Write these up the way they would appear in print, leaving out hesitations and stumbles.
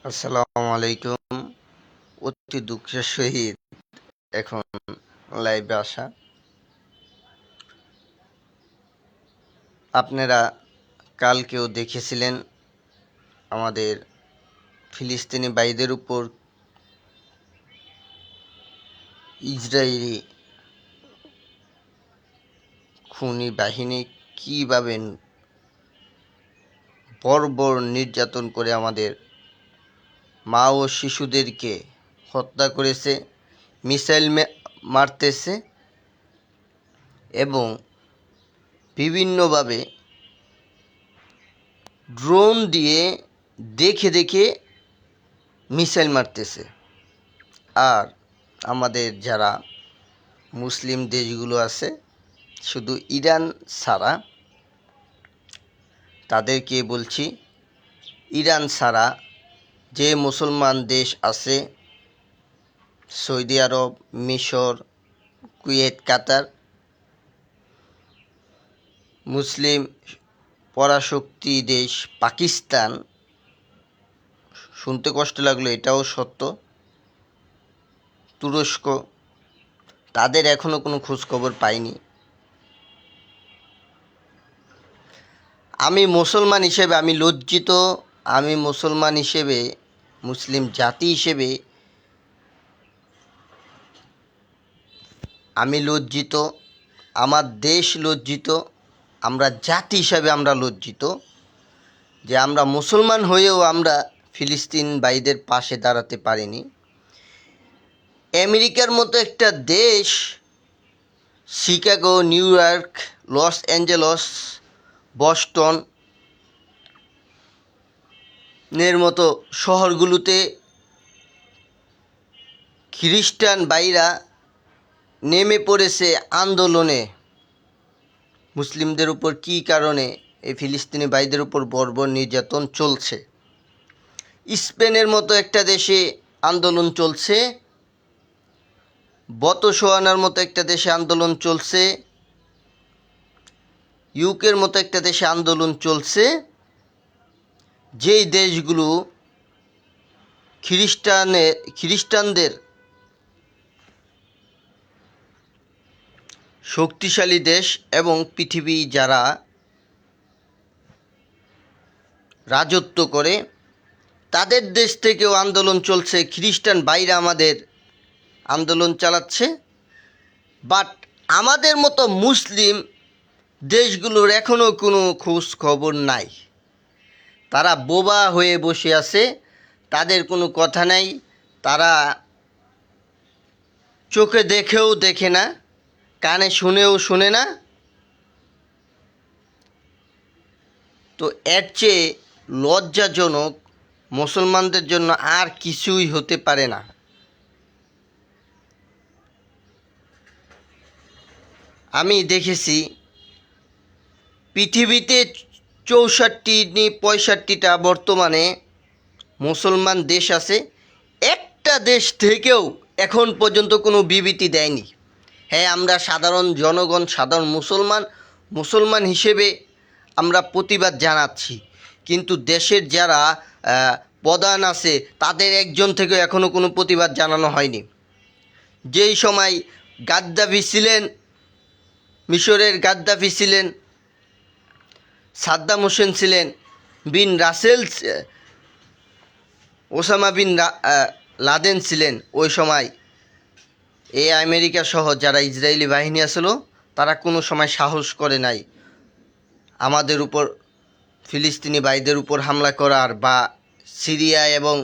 আসসালামু আলাইকুম। অতি দুঃখের সহিত এখন লাইভে আসা। আপনারা কালকেও দেখেছিলেন আমাদের ফিলিস্তিনি ভাইদের উপর ইসরায়েলি খুনি বাহিনী কীভাবে বর্বর নির্যাতন করে আমাদের মা ও শিশুদেরকে হত্যা করেছে, মিসাইল মারতেছে এবং বিভিন্নভাবে ড্রোন দিয়ে দেখে দেখে মিসাইল মারতেছে। আর আমাদের যারা মুসলিম দেশগুলো আছে, শুধু ইরান ছাড়া, তাদেরকে বলছি, ইরান ছাড়া যে মুসলমান দেশ আছে, সৌদি আরব, মিশর, কুয়েত, কাতার, মুসলিম পরাশক্তি দেশ পাকিস্তান, শুনতে কষ্ট লাগলো এটাও সত্য, তুরস্ক, তাদের এখনও কোনো খোঁজখবর পাইনি। আমি মুসলমান হিসেবে আমি লজ্জিত। আমি মুসলমান হিসেবে, মুসলিম জাতি হিসেবে আমি লজ্জিত, আমার দেশ লজ্জিত, আমরা জাতি হিসাবে আমরা লজ্জিত যে আমরা মুসলমান হয়েও আমরা ফিলিস্তিন ভাইদের পাশে দাঁড়াতে পারিনি। আমেরিকার মতো একটা দেশ, Chicago, New York, Los Angeles, Boston এর মতো শহরগুলোতে খ্রিস্টান ভাইরা নেমে পড়েছে আন্দোলনে। মুসলিমদের উপর কী কারণে এই ফিলিস্তিনি ভাইদের উপর বর্বর নির্যাতন চলছে। স্পেনের মতো একটা দেশে আন্দোলন চলছে, বতসোয়ানার মতো একটা দেশে আন্দোলন চলছে, ইউকের মতো একটা দেশে আন্দোলন চলছে, যেই দেশগুলো খ্রিস্টানদের শক্তিশালী দেশ এবং পৃথিবী যারা রাজত্ব করে তাদের দেশ থেকেও আন্দোলন চলছে, খ্রিস্টান ভাইরা আমাদের আন্দোলন চালাচ্ছে। বাট আমাদের মতো মুসলিম দেশগুলোর এখনও কোনো খোঁজ খবর নাই। তারা বোবা হয়ে বসে আছে, তাদের কোনো কথা নাই, তারা চোখে দেখেও দেখে না, কানে শুনেও শোনে না। তো এর চেয়ে লজ্জাজনক মুসলমানদের জন্য আর কিছুই হতে পারে না। আমি দেখেছি পৃথিবীতে 64-65টা বর্তমানে মুসলমান দেশ আছে, একটা দেশ থেকেও এখন পর্যন্ত কোনো বিবৃতি দেয়নি। হ্যাঁ, আমরা সাধারণ জনগণ, সাধারণ মুসলমান হিসেবে আমরা প্রতিবাদ জানাচ্ছি, কিন্তু দেশের যারা প্রধান আছে তাদের একজন থেকেও এখনও কোনো প্রতিবাদ জানানো হয়নি। যেই সময় গাদ্দাফি ছিলেন, মিশরের গাদ্দাফি ছিলেন, সাদ্দাম হোসেন ছিলেন, বিন রাসেল, ওসামা বিন লাদেন ছিলেন, ওই সময় এই আমেরিকা সহ যারা ইসরায়েলি বাহিনী আসলো তারা কোনো সময় সাহস করে নাই আমাদের উপর, ফিলিস্তিনি ভাইদের উপর হামলা করার বা সিরিয়া এবং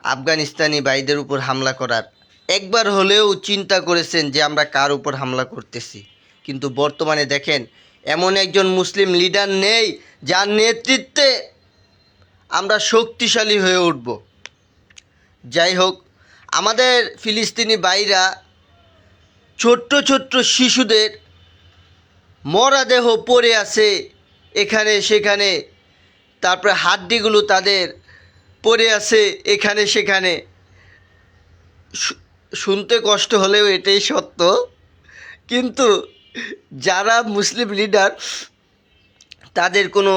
আফগানিস্তানি ভাইদের উপর হামলা করার। একবার হলেও চিন্তা করেছেন যে আমরা কার উপর হামলা করতেছি। কিন্তু বর্তমানে দেখেন, এমন একজন মুসলিম লিডার নেই যার নেতৃত্বে আমরা শক্তিশালী হয়ে উঠব। যাই হোক, আমাদের ফিলিস্তিনি ভাইরা ছোট্ট ছোট্ট শিশুদের মরদেহ পড়ে আছে এখানে সেখানে, তারপরে হাড্ডিগুলো তাদের পড়ে আছে এখানে সেখানে। শুনতে কষ্ট হলেও এটাই সত্য। কিন্তু যারা মুসলিম লিডার তাদের কোনো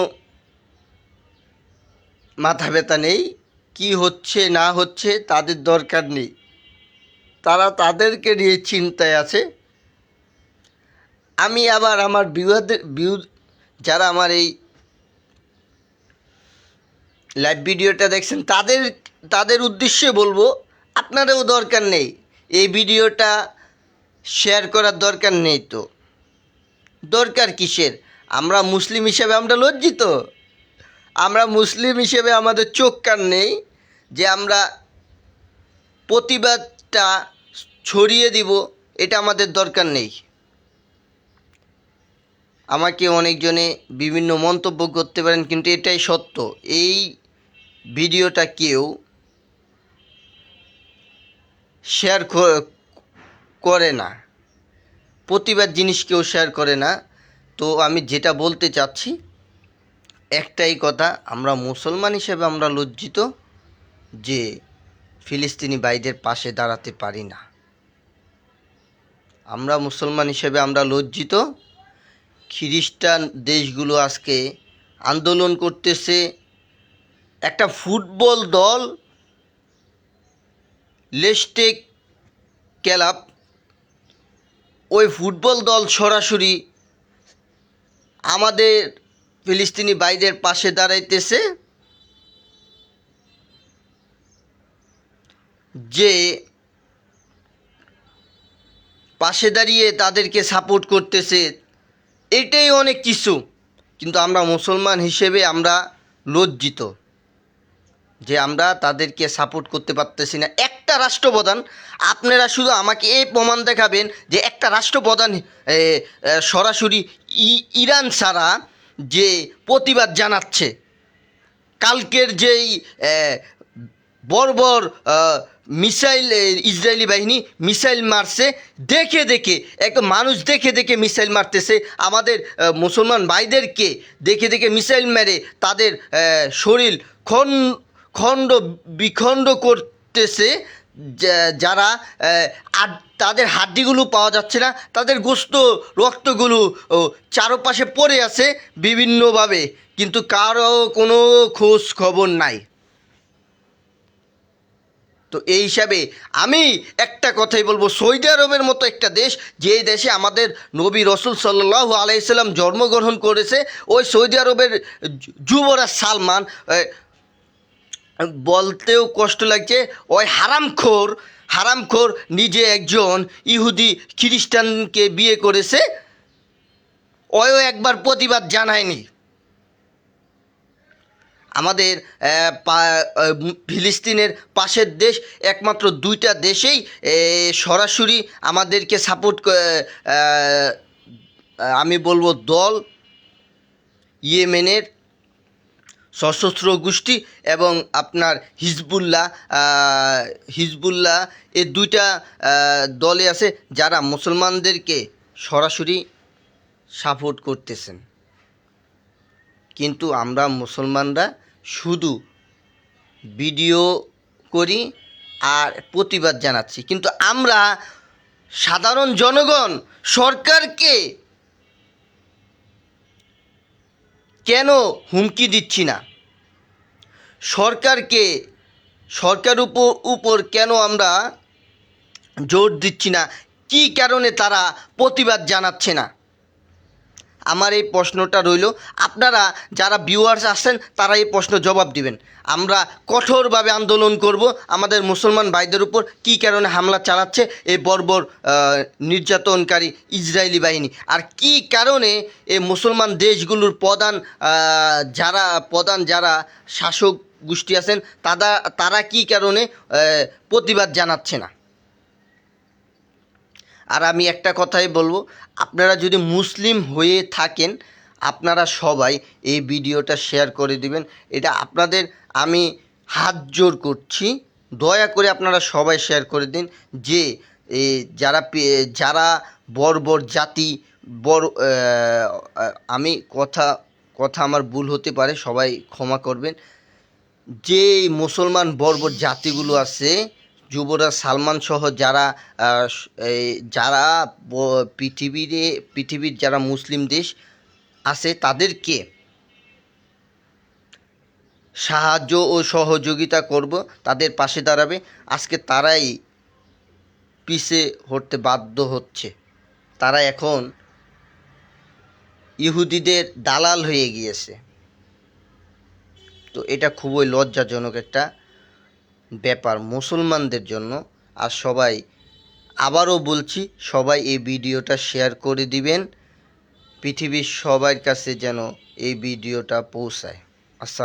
মাথা ব্যথা নেই, কি হচ্ছে না হচ্ছে তাদের দরকার নেই, তারা তাদেরকে নিয়ে চিন্তায় আছে। আমি আবার আমার যারা আমার এই লাইভ ভিডিওটা দেখছেন তাদের উদ্দেশ্যে বলবো, আপনারও দরকার নেই এই ভিডিওটা শেয়ার করার দরকার নেই। তো দরকার কিসের? আমরা মুসলিম হিসেবে আমরা লজ্জিত, আমরা মুসলিম হিসেবে আমাদের চোখ কান নেই যে আমরা প্রতিবাদটা ছড়িয়ে দিব, এটা আমাদের দরকার নেই। আমাকে অনেকজনে বিভিন্ন মন্তব্য করতে পারেন, কিন্তু এটাই সত্য, এই ভিডিওটা কেউ শেয়ার করে না, প্রতিবাদ জিনিস কেউ শেয়ার করে না। তো আমি যেটা বলতে চাচ্ছি একটাই কথা, আমরা মুসলমান হিসেবে আমরা লজ্জিত যে ফিলিস্তিনি ভাইদের পাশে দাঁড়াতে পারি না। আমরা মুসলমান হিসেবে আমরা লজ্জিত। খ্রিস্টান দেশগুলো আজকে আন্দোলন করতেছে, একটা ফুটবল দল লেস্টেক ক্লাব, ওই ফুটবল দল সরাসরি আমাদের ফিলিস্তিনি ভাইদের পাশে দাঁড়াইতেছে, যে পাশে দাঁড়িয়ে তাদেরকে সাপোর্ট করতেছে, এটাই অনেক কিছু। কিন্তু আমরা মুসলমান হিসেবে আমরা লজ্জিত যে আমরা তাদেরকে সাপোর্ট করতে পারতেছি না। একটা রাষ্ট্রপ্রধান, আপনারা শুধু আমাকে এই প্রমাণ দেখাবেন যে একটা রাষ্ট্রপ্রধান সরাসরি ইরান ছাড়া যে প্রতিবাদ জানাচ্ছে, কালকের যেই বর্বর মিসাইল ইসরায়েলি বাহিনী মিসাইল মারছে, দেখে দেখে এক মানুষ দেখে দেখে মিসাইল মারতেছে, আমাদের মুসলমান ভাইদেরকে দেখে দেখে মিসাইল মেরে তাদের শরীর খণ্ড বিখণ্ড করতেছে, যারা তাদের হাড্ডিগুলো পাওয়া যাচ্ছে না, তাদের গোস্ত রক্তগুলো চারপাশে পড়ে আছে বিভিন্নভাবে, কিন্তু কারো কোনো খোঁজ খবর নাই। তো এই হিসাবে আমি একটা কথাই বলবো, সৌদি আরবের মতো একটা দেশ, যে দেশে আমাদের নবী রসুল সাল্লাল্লাহু আলাইহি সাল্লাম জন্মগ্রহণ করেছে, ওই সৌদি আরবের যুবরাজ সালমান, বলতেও কষ্ট লাগছে, ওই হারামখোর নিজে একজন ইহুদি খ্রিস্টানকে বিয়ে করেছে, ওও একবার প্রতিবাদ জানায়নি। আমাদের ফিলিস্তিনের পাশের দেশ, একমাত্র দুইটা দেশেই সরাসরি আমাদেরকে সাপোর্ট, আমি বলবো দল, ইয়েমেনের সশস্ত্র গোষ্ঠী এবং আপনার হিজবুল্লাহ, এই দুইটা দলে আছে যারা মুসলমানদেরকে সরাসরি সাপোর্ট করতেছেন। কিন্তু আমরা মুসলমানরা শুধু ভিডিও করি আর প্রতিবাদ জানাচ্ছি, কিন্তু আমরা সাধারণ জনগণ সরকারকে কেন হুমকি দিচ্ছি না, সরকার উপর কেন আমরা জোর দিচ্ছি না, কী কারণে তারা প্রতিবাদ জানাচ্ছে না? আমার এই প্রশ্নটা রইল, আপনারা যারা ভিউয়ার্স আসছেন তারা এই প্রশ্ন জবাব দিবেন। আমরা কঠোরভাবে আন্দোলন করব আমাদের মুসলমান ভাইদের উপর কী কারণে হামলা চালাচ্ছে এই বর্বর নির্যাতনকারী ইসরায়েলি বাহিনী, আর কী কারণে এই মুসলমান দেশগুলোর প্রধান যারা শাসক গোষ্ঠী আছেন তারা কী কারণে প্রতিবাদ জানাচ্ছে না। আর আমি একটা কথাই বলবো, আপনারা যদি মুসলিম হয়ে থাকেন আপনারা সবাই এই ভিডিওটা শেয়ার করে দিবেন, এটা আপনাদের আমি হাত জোর করছি, দয়া করে আপনারা সবাই শেয়ার করে দিন। যে যারা বর্বর জাতি, আমি কথা আমার ভুল হতে পারে, সবাই ক্ষমা করবেন, যে মুসলমান বর্বর জাতিগুলো আছে, যুবরাজ সালমান সহ যারা পৃথিবীর যারা মুসলিম দেশ আছে তাদেরকে সাহায্য ও সহযোগিতা করব, তাদের পাশে দাঁড়াবে। আজকে তারাই পিছে হটতে বাধ্য হচ্ছে। তারা এখন ইহুদিদের দালাল হয়ে গিয়েছে। তো এটা খুবই লজ্জাজনক একটা ব্যাপার মুসলমানদের জন্য। আর সবাই, আবারও বলছি, সবাই এই ভিডিওটা শেয়ার করে দিবেন, পৃথিবীর সবার কাছে যেন এই ভিডিওটা পৌঁছায়। আসসালাম।